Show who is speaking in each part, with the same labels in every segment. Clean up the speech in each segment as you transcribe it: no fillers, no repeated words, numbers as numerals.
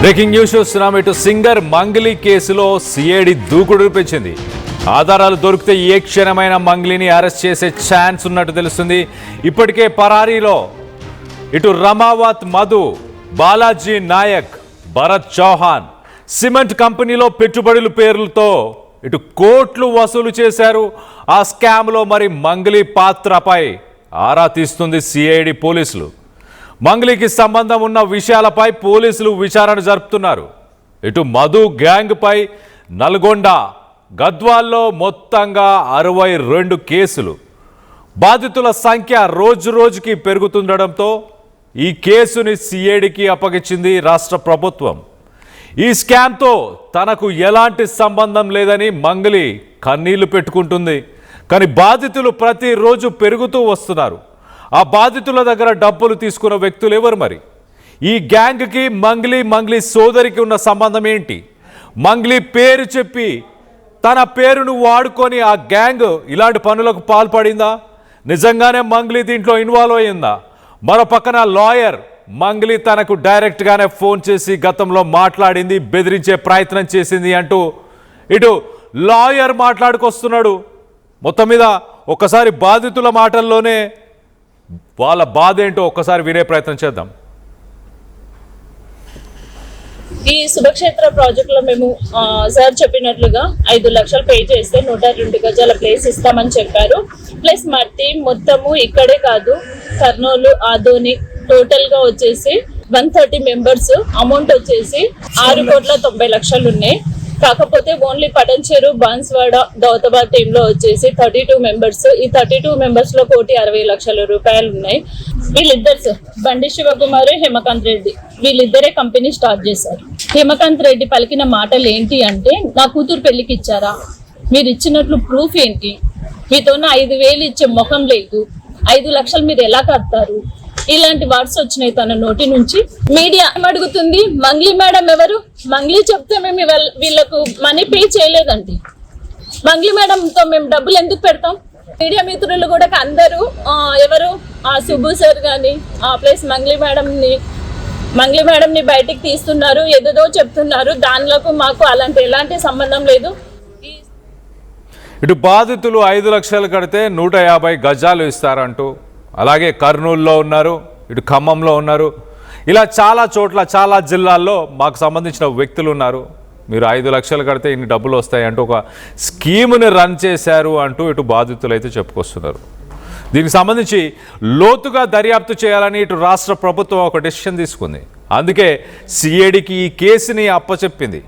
Speaker 1: Breaking news చూస్తున్నాం. ఇటు singer Mangli కేసులో సిఐడి దూకుడు పెంచింది. ఆధారాలు దొరికితే ఏ క్షణమైన మంగ్లీని అరెస్ట్ చేసే ఛాన్స్ ఉన్నట్టు తెలుస్తుంది. ఇప్పటికే పరారీలో ఇటు రమావత్ మధు, బాలాజీ నాయక్, భరత్ చౌహాన్ సిమెంట్ కంపెనీలో పెట్టుబడుల పేర్లతో ఇటు కోట్లు వసూలు చేశారు. ఆ స్కామ్లో మరి మంగ్లీ పాత్రపై ఆరా తీస్తుంది సిఐడి పోలీసులు. మంగ్లీకి సంబంధం ఉన్న విషయాలపై పోలీసులు విచారణ జరుపుతున్నారు. ఇటు మధు గ్యాంగ్ పై నల్గొండ, గద్వాల్లో మొత్తంగా 62 కేసులు. బాధితుల సంఖ్య రోజు రోజుకి పెరుగుతుండడంతో ఈ కేసుని సిఐడికి అప్పగించింది రాష్ట్ర ప్రభుత్వం. ఈ స్కామ్తో తనకు ఎలాంటి సంబంధం లేదని మంగ్లీ కన్నీళ్లు పెట్టుకుంటుంది. కానీ బాధితులు ప్రతిరోజు పెరుగుతూ వస్తున్నారు. ఆ బాధితుల దగ్గర డబ్బులు తీసుకున్న వ్యక్తులు ఎవరు? మరి ఈ గ్యాంగ్కి మంగ్లీ సోదరికి ఉన్న సంబంధం ఏంటి? మంగ్లీ పేరు చెప్పి తన పేరును వాడుకొని ఆ గ్యాంగ్ ఇలాంటి పనులకు పాల్పడిందా? నిజంగానే మంగ్లీ దీంట్లో ఇన్వాల్వ్ అయ్యిందా? మరో పక్కన లాయర్ మంగ్లీ తనకు డైరెక్ట్గానే ఫోన్ చేసి గతంలో మాట్లాడింది, బెదిరించే ప్రయత్నం చేసింది అంటూ ఇటు లాయర్ మాట్లాడుకొస్తున్నాడు. మొత్తం మీద ఒక్కసారి బాధితుల మాటల్లోనే వాళ్ళ బాధ ఏంటో ఒక్కసారి వినే ప్రయత్నం చేద్దాం.
Speaker 2: ఈ శుభక్షేత్ర ప్రాజెక్ట్ లో మేము సార్ చెప్పినట్లుగా 5 లక్షలు పే చేస్తే 102 గజాల ప్లేస్ ఇస్తామని చెప్పారు. ప్లస్ మా టీం మొత్తము ఇక్కడే కాదు, కర్నూలు, ఆదోని టోటల్ గా వచ్చేసి 130 మెంబర్స్. అమౌంట్ వచ్చేసి 6,90,00,000 ఉన్నాయి. కాకపోతే ఓన్లీ పటంచేరు, బాన్స్వాడ, దౌతాబాద్ టీమ్ లో వచ్చేసి 32 మెంబర్స్. ఈ 32 మెంబర్స్ లో 1,60,00,000 రూపాయలు ఉన్నాయి. వీళ్ళిద్దరు సార్ బండి శివకుమార్, హేమకాంత్ రెడ్డి, వీళ్ళిద్దరే కంపెనీ స్టార్ట్ చేశారు. హేమకాంత్ రెడ్డి పలికిన మాటలు ఏంటి అంటే, నా కూతురు పెళ్లికి ఇచ్చారా, మీరు ఇచ్చినట్లు ప్రూఫ్ ఏంటి, మీతోన 5,000 ఇచ్చే ముఖం లేదు, 5 లక్షలు మీరు ఎలా కడతారు, ఇలాంటి వర్డ్స్ వచ్చినాయి తన నోటి నుంచి. మీడియా అడుగుతుంది, మంగ్లీ మేడం ఎవరు? మంగ్లీ చెప్తే మేము వీళ్ళకు మనీ పే చేయలేదండి. మంగ్లీ మేడంతో మేము డబ్బులు ఎందుకు పెడతాం? మీడియా మిత్రులు కూడా అందరూ ఎవరు సుబ్బు సార్ కానీ ప్లస్ మంగ్లీ మేడంని బయటికి తీస్తున్నారు, ఏదేదో చెప్తున్నారు. దానిలోకి మాకు ఎలాంటి సంబంధం లేదు.
Speaker 1: ఇటు బాధితులు 5 లక్షలు కడితే 150 గజాలు ఇస్తారంటూ, అలాగే కర్నూలులో ఉన్నారు, ఇటు ఖమ్మంలో ఉన్నారు, ఇలా చాలా చోట్ల చాలా జిల్లాల్లో మాకు సంబంధించిన వ్యక్తులు ఉన్నారు. మీరు 5 లక్షలు కడితే ఇన్ని డబ్బులు వస్తాయి అంటూ ఒక స్కీమ్ని రన్ చేశారు అంటూ ఇటు బాధితులు అయితే చెప్పుకొస్తున్నారు. దీనికి సంబంధించి లోతుగా దర్యాప్తు చేయాలని ఇటు రాష్ట్ర ప్రభుత్వం ఒక డెసిషన్ తీసుకుంది. అందుకే సిఐడికి ఈ కేసుని అప్పచెప్పింది.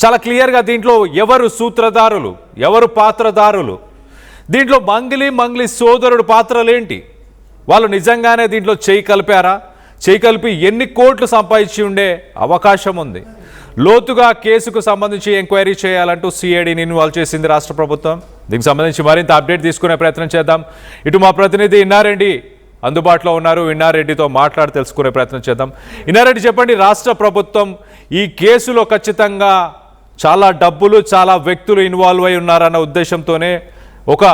Speaker 1: చాలా క్లియర్గా దీంట్లో ఎవరు సూత్రధారులు, ఎవరు పాత్రధారులు, దీంట్లో మంగ్లీ సోదరుడు పాత్రలేంటి, వాళ్ళు నిజంగానే దీంట్లో చేయి కలిపారా, చేయి కలిపి ఎన్ని కోట్లు సంపాదించి ఉండే అవకాశం ఉంది. లోతుగా కేసుకు సంబంధించి ఎంక్వైరీ చేయాలంటూ సిఐడిని ఇన్వాల్వ్ చేసింది రాష్ట్ర ప్రభుత్వం. దీనికి సంబంధించి మరింత అప్డేట్ తీసుకునే ప్రయత్నం చేద్దాం. ఇటు మా ప్రతినిధి ఇన్నారెడ్డి అందుబాటులో ఉన్నారు, ఇన్నారెడ్డితో మాట్లాడి తెలుసుకునే ప్రయత్నం చేద్దాం. ఇన్నారెడ్డి చెప్పండి, రాష్ట్ర ప్రభుత్వం ఈ కేసులో ఖచ్చితంగా చాలా డబ్బులు, చాలా వ్యక్తులు ఇన్వాల్వ్ అయి ఉన్నారన్న ఉద్దేశంతోనే, ఒక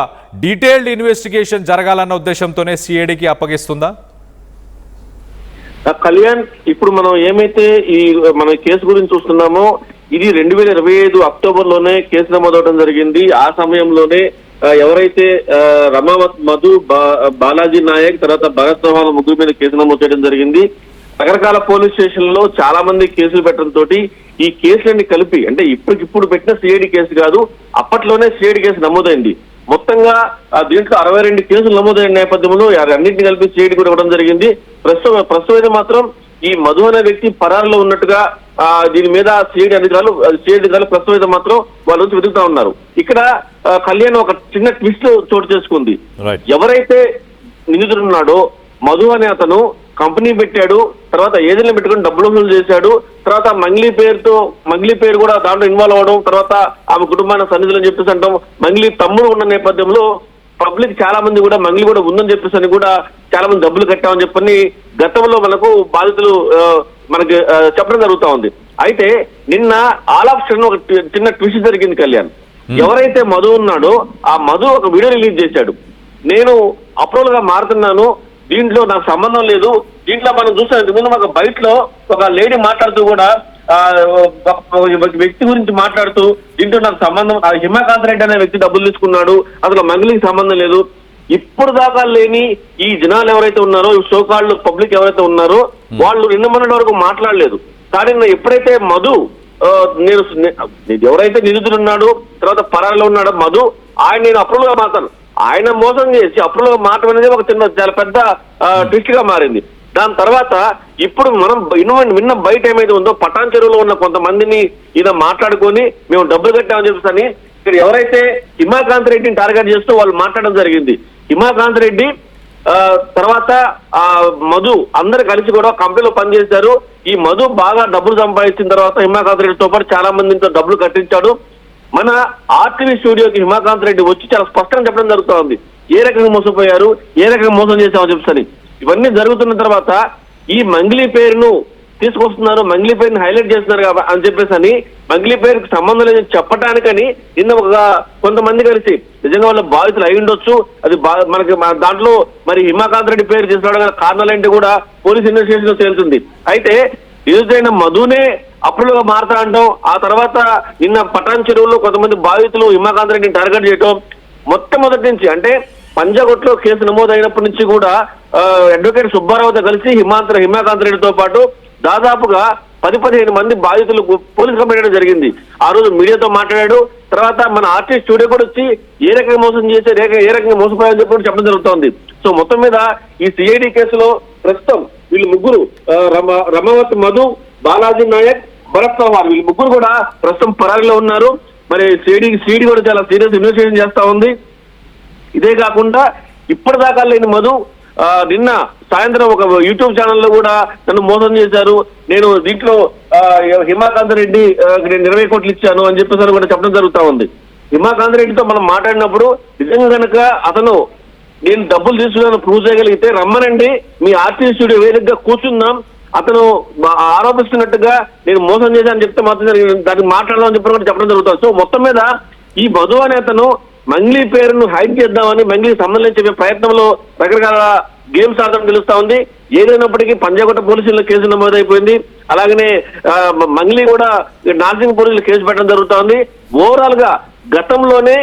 Speaker 1: డీటెయిల్డ్ ఇన్వెస్టిగేషన్ జరగాలన్న ఉద్దేశంతోనే సిఐడికి అప్పగిస్తుందా?
Speaker 3: కళ్యాణ్, ఇప్పుడు మనం ఏమైతే మన కేసు గురించి చూస్తున్నామో, ఇది 2025 అక్టోబర్ లోనే కేసు నమోదవడం జరిగింది. ఆ సమయంలోనే ఎవరైతే రమావత్ మధు, బాలాజీ నాయక్, తర్వాత భరత్ చౌహాన్ ముగ్గురు మీద కేసు నమోదు చేయడం జరిగింది. రకరకాల పోలీస్ స్టేషన్ లో చాలా మంది కేసులు పెట్టడంతో ఈ కేసులన్నీ కలిపి, అంటే ఇప్పటికిప్పుడు పెట్టిన సిఐడి కేసు కాదు, అప్పట్లోనే సిఐడి కేసు నమోదైంది. మొత్తంగా దీంట్లో 62 కేసులు నమోదైన నేపథ్యంలో అన్నింటినీ కలిపి సిఐడి కూడా ఇవ్వడం జరిగింది. ప్రస్తుతం మాత్రం ఈ మధు అనే వ్యక్తి పరారులో ఉన్నట్టుగా దీని మీద సిఐడి అధికారులు ప్రస్తుతం మాత్రం వాళ్ళ నుంచి వెతుకుతా ఉన్నారు. ఇక్కడ కళ్యాణ్ ఒక చిన్న ట్విస్ట్ చోటు చేసుకుంది. ఎవరైతే నిందితుడున్నాడో మధు అనే అతను కంపెనీ పెట్టాడు, తర్వాత ఏజెంట్లు పెట్టుకుని డబ్బులు వసూలు చేశాడు, తర్వాత మంగ్లీ పేరు కూడా దాంట్లో ఇన్వాల్వ్ అవడం, తర్వాత ఆమె కుటుంబానికి సన్నిధులు అని చెప్పేసి అంటాం. మంగ్లీ తమ్ముడు ఉన్న నేపథ్యంలో పబ్లిక్ చాలా మంది కూడా మంగ్లీ కూడా ఉందని చెప్పేసి అని కూడా చాలా మంది డబ్బులు కట్టామని చెప్పని గతంలో మనకు బాధితులు మనకి చెప్పడం జరుగుతా ఉంది. అయితే నిన్న ఆల్ ఆఫ్ సడన్ ఒక చిన్న ట్విస్ట్ జరిగింది కళ్యాణ్. ఎవరైతే మధు ఉన్నాడో ఆ మధు ఒక వీడియో రిలీజ్ చేశాడు. నేను అప్రూవల్ గా మారుతున్నాను, దీంట్లో నాకు సంబంధం లేదు, దీంట్లో మనం చూసాం ఇంతకుముందు మాకు బయటలో ఒక లేడీ మాట్లాడుతూ కూడా ఒక వ్యక్తి గురించి మాట్లాడుతూ దీంట్లో నాకు సంబంధం, హిమాకాంత్ రెడ్డి అనే వ్యక్తి డబ్బులు తీసుకున్నాడు, అసలు మంగళికి సంబంధం లేదు. ఇప్పుడు దాకా లేని ఈ జనాలు ఎవరైతే ఉన్నారో, షోకాళ్ళు పబ్లిక్ ఎవరైతే ఉన్నారో వాళ్ళు నిన్న మొన్నటి వరకు మాట్లాడలేదు. కానీ ఎప్పుడైతే మధు నేను ఎవరైతే నిందితుడు ఉన్నాడు, తర్వాత పరాలో ఉన్నాడో మధు, నేను అప్రూవల్ గా మాట్లాను, ఆయన మోసం చేసి అప్రూవల్ గా మాటం అనేది ఒక చాలా పెద్ద ట్విస్ట్ గా మారింది. దాని తర్వాత ఇప్పుడు మనం విన్న బయట ఏమైతే ఉందో, పటాన్ చెరువులో ఉన్న కొంతమందిని ఈయన మాట్లాడుకొని మేము డబ్బులు కట్టామని చెప్పని ఇక్కడ ఎవరైతే హిమాకాంత్ రెడ్డిని టార్గెట్ చేస్తూ వాళ్ళు మాట్లాడడం జరిగింది. హిమాకాంత్ రెడ్డి తర్వాత మధు అందరు కలిసి కూడా కంపెనీలో పనిచేశారు. ఈ మధు బాగా డబ్బులు సంపాదించిన తర్వాత హిమాకాంత్ రెడ్డితో పాటు చాలా మందితో డబ్బులు కట్టించాడు. మన ఆర్టీవీ స్టూడియోకి హిమాకాంత్ రెడ్డి వచ్చి చాలా స్పష్టంగా చెప్పడం జరుగుతూ ఉంది, ఏ రకంగా మోసపోయారు, ఏ రకంగా మోసం చేశామని చెప్పని. ఇవన్నీ జరుగుతున్న తర్వాత ఈ మంగ్లీ పేరును తీసుకొస్తున్నారు, మంగ్లీ పేరుని హైలైట్ చేస్తున్నారు అని చెప్పేసి అని మంగ్లీ పేరుకి సంబంధం లేదని చెప్పడానికని నిన్న కొంతమంది కలిసి నిజంగా వాళ్ళ బాధితులు అయి ఉండొచ్చు. అది మనకి దాంట్లో మరి హిమాకాంత్ రెడ్డి పేరు తీసుకురావడం కారణాలేంటి కూడా పోలీస్ ఇన్వెస్టిగేషన్ లో తేలుతుంది. అయితే నిజమైన మధునే అప్పులుగా మారతా అంటాం. ఆ తర్వాత నిన్న పటాన్ చెరువులో కొంతమంది బాధితులు హిమాకాంత్ రెడ్డిని టార్గెట్ చేయటం, మొట్టమొదటి నుంచి అంటే పంజాగుట్లో కేసు నమోదైనప్పటి నుంచి కూడా అడ్వకేట్ సుబ్బారావుతో కలిసి హిమాకాంత్ రెడ్డితో పాటు దాదాపుగా 10-15 మంది బాధితులు పోలీస్ కంప్లైంట్ జరిగింది. ఆ రోజు మీడియాతో మాట్లాడాడు. తర్వాత మన ఆర్టిస్ట్ స్టూడియో కూడా వచ్చి ఏ రకంగా మోసం చేశారు, ఏ రకంగా మోసపోయారని చెప్పి చెప్పడం జరుగుతోంది. సో మొత్తం మీద ఈ సిఐడి కేసులో ప్రస్తుతం వీళ్ళు ముగ్గురు రమావత్ మధు, బాలాజీ నాయక్, భరత్ చౌహాన్ వీళ్ళు ముగ్గురు కూడా ప్రస్తుతం పరారీలో ఉన్నారు. మరి సిఐడి కూడా చాలా సీరియస్ ఇన్వెస్టిగేషన్ చేస్తా ఉంది. ఇదే కాకుండా ఇప్పటిదాకా లేని మధు నిన్న సాయంత్రం ఒక యూట్యూబ్ ఛానల్లో కూడా నన్ను మోసం చేశారు, నేను దీంట్లో హిమాకాంత్ రెడ్డి నేను 20 కోట్లు ఇచ్చాను అని చెప్పేసి కూడా చెప్పడం జరుగుతూ ఉంది. హిమాకాంత్ రెడ్డితో మనం మాట్లాడినప్పుడు నిజంగా కనుక అతను నేను డబ్బులు తీసుకున్నాను ప్రూవ్ చేయగలిగితే రమ్మనండి, మీ ఆర్టీవీ స్టూడియో వేదికగా కూర్చుందాం, అతను ఆరోపిస్తున్నట్టుగా నేను మోసం చేశానని చెప్తే మాత్రం దానికి మాట్లాడదామని చెప్పి కూడా చెప్పడం జరుగుతుంది. సో మొత్తం మీద ఈ మధు అనే అతను మంగ్లీ పేరును హైడ్ చేద్దామని మంగ్లీకి సంబంధించి చెప్పే ప్రయత్నంలో రకరకాల గేమ్స్ ఆడడం తెలుస్తా ఉంది. ఏదైనప్పటికీ పంజాగుట్ట పోలీసుల్లో కేసు నమోదైపోయింది. అలాగనే మంగ్లీ కూడా నార్సింగ్ పోలీసులు కేసు పెట్టడం జరుగుతా ఉంది. ఓవరాల్ గా గతంలోనే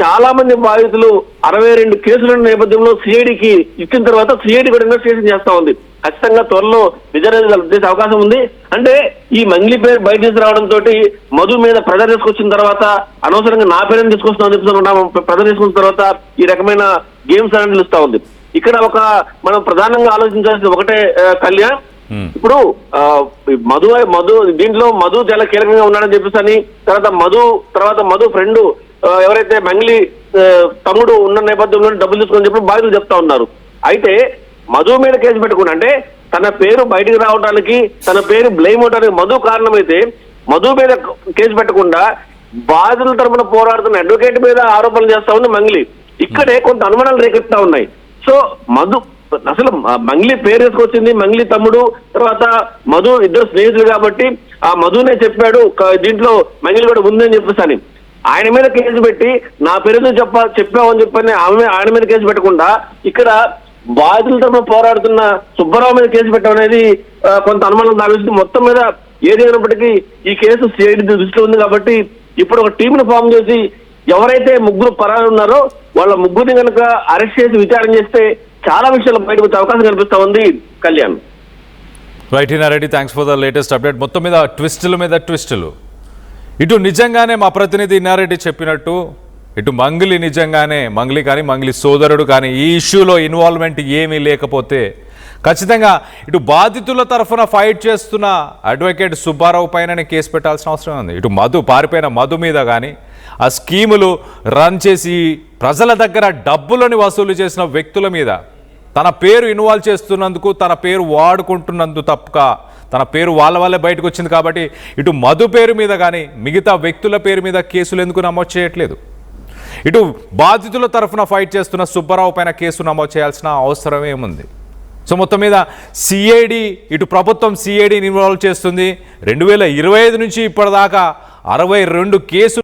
Speaker 3: చాలా మంది బాధితులు 62 కేసుల నేపథ్యంలో సిఐడికి ఇచ్చిన తర్వాత సిఐడి కూడా ఇన్వెస్టిగేషన్ చేస్తా ఉంది. ఖచ్చితంగా త్వరలో నిజాలు చేసే అవకాశం ఉంది. అంటే ఈ మంగ్లీ పేరు బయట తీసుకురావడంతో మధు మీద ప్రెజర్ తీసుకొచ్చిన తర్వాత అనవసరంగా నా పేరుని తీసుకొస్తున్నాం చెప్తున్నాం, ప్రెజర్ తీసుకున్న తర్వాత ఈ రకమైన గేమ్స్ అనేది తెలుస్తా ఉంది. ఇక్కడ మనం ప్రధానంగా ఆలోచించాల్సింది ఒకటే కళ్యాణ్, ఇప్పుడు మధు దీంట్లో మధు చాలా కీలకంగా ఉన్నాడని చెప్పేసి అని, తర్వాత మధు ఫ్రెండ్ ఎవరైతే మంగ్లీ తమ్ముడు ఉన్న నేపథ్యంలో డబ్బులు తీసుకొని చెప్పి బాధితులు చెప్తా ఉన్నారు. అయితే మధు మీద కేసు పెట్టుకుని అంటే తన పేరు బయటికి రావడానికి, తన పేరు బ్లేమ్ అవడానికి మధు కారణమైతే మధు మీద కేసు పెట్టకుండా బాధితుల తరఫున పోరాడుతున్న అడ్వకేట్ మీద ఆరోపణలు చేస్తా ఉంది మంగ్లీ. ఇక్కడే కొంత అనుమానాలు రేకెత్తా ఉన్నాయి. సో మధు అసలు మంగ్లీ పేరు తీసుకొచ్చింది మంగ్లీ తమ్ముడు, తర్వాత మధు ఇద్దరు స్నేహితులు కాబట్టి ఆ మధునే చెప్పాడు దీంట్లో మంగ్లీ కూడా ఉందని చెప్పేసి అని ఆయన మీద కేసు పెట్టి నా పేరుతో చెప్పామని చెప్పని ఆయన మీద కేసు పెట్టకుండా ఇక్కడ బాధితుల తరఫున పోరాడుతున్న సుబ్బారావు మీద కేసు పెట్టడం అనేది కొంత అనుమానం దావిస్తుంది. మొత్తం మీద ఏదైనప్పటికీ ఈ కేసు సిఐడి దృష్టిలో ఉంది కాబట్టి ఇప్పుడు ఒక టీంను ఫామ్ చేసి ఎవరైతే ముగ్గురు పరాలు ఉన్నారో వాళ్ళ ముగ్గురిని కనుక అరెస్ట్ చేసి విచారణ చేస్తే చాలా విషయాలు బయటకు వచ్చే అవకాశం కనిపిస్తా ఉంది. Kalyan.
Speaker 1: Right Reddy, thanks for the latest update. మొత్తం మీద ట్విస్టుల మీద ట్విస్టులు. ఇటు నిజంగానే మా ప్రతినిధి ఇన్నారెడ్డి చెప్పినట్టు ఇటు మంగ్లీ కానీ మంగ్లీ సోదరుడు కానీ ఈ ఇష్యూలో ఇన్వాల్వ్మెంట్ ఏమీ లేకపోతే ఖచ్చితంగా ఇటు బాధితుల తరఫున ఫైట్ చేస్తున్న అడ్వకేట్ సుబ్బారావు పైననే కేసు పెట్టాల్సిన అవసరం ఉంది. ఇటు పారిపోయిన మధు మీద కానీ ఆ స్కీములు రన్ చేసి ప్రజల దగ్గర డబ్బులని వసూలు చేసిన వ్యక్తుల మీద తన పేరు ఇన్వాల్వ్ చేస్తున్నందుకు, తన పేరు వాడుకుంటున్నందుకు తప్పక తన పేరు వాళ్ళ వల్లే బయటకు వచ్చింది కాబట్టి ఇటు మధు పేరు మీద కానీ మిగతా వ్యక్తుల పేరు మీద కేసులు ఎందుకు నమోదు చేయట్లేదు? ఇటు బాధితుల తరఫున ఫైట్ చేస్తున్న సుబ్బారావు పైన కేసు నమోదు చేయాల్సిన అవసరం ఏముంది? సో మొత్తం మీద సిఐడి ఇటు ప్రభుత్వం సిఐడిని ఇన్వాల్వ్ చేస్తుంది. 2025 నుంచి ఇప్పటిదాకా 62 కేసులు